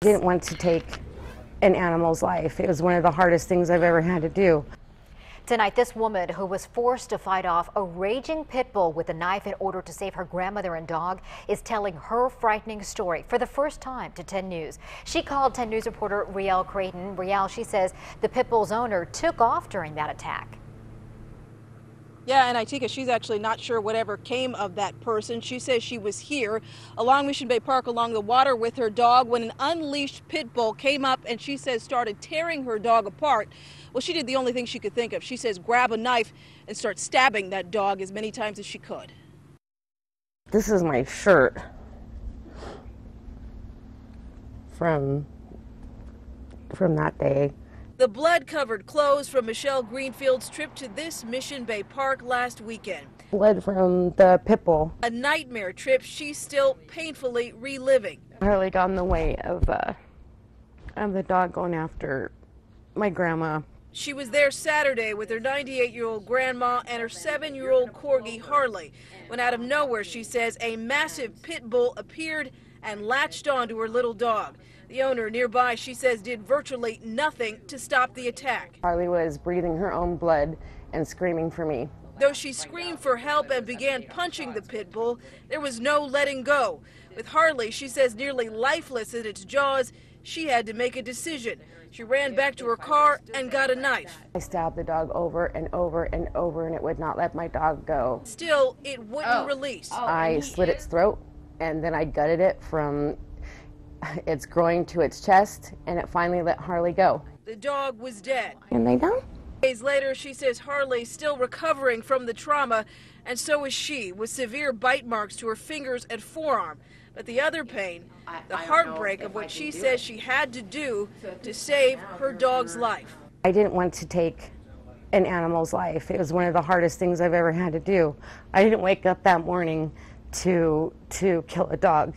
didn't want to take an animal's life. It was one of the hardest things I've ever had to do. Tonight, this woman who was forced to fight off a raging pit bull with a knife in order to save her grandmother and dog is telling her frightening story for the first time to 10 News. She called 10 News reporter Rielle Creighton. Rielle, she says the pit bull's owner took off during that attack. Yeah, and Itika, she's actually not sure whatever came of that person. She says she was here along Mission Bay Park along the water with her dog when an unleashed pit bull came up and she says started tearing her dog apart. Well, she did the only thing she could think of. She says grab a knife and start stabbing that dog as many times as she could. This is my shirt from that day. The blood-covered clothes from Michelle Greenfield's trip to this Mission Bay Park last weekend. Blood from the pit bull. A nightmare trip she's still painfully reliving. Harley got in the way of the dog going after my grandma. She was there Saturday with her 98-year-old grandma and her 7-year-old corgi, Harley, when out of nowhere, she says, a massive pit bull appeared and latched onto her little dog. The owner nearby, she says, did virtually nothing to stop the attack. Harley was breathing her own blood and screaming for me. Though she screamed for help and began punching the pit bull, there was no letting go. With Harley, she says, nearly lifeless in its jaws, she had to make a decision. She ran back to her car and got a knife. I stabbed the dog over and over and over, and it would not let my dog go. Still, it wouldn't release. I slit its throat, and then I gutted it from its groin to its chest, and it finally let Harley go. The dog was dead. And they don't? Days later, she says Harley's still recovering from the trauma, and so is she, with severe bite marks to her fingers and forearm. But the other pain, the heartbreak of what she says she had to do to save her dog's life. I didn't want to take an animal's life. It was one of the hardest things I've ever had to do. I didn't wake up that morning to kill a dog.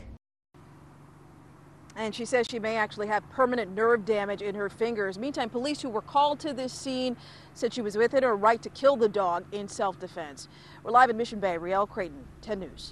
And she says she may actually have permanent nerve damage in her fingers. Meantime, police who were called to this scene said she was within her right to kill the dog in self-defense. We're live in Mission Bay. Rielle Creighton, 10 News.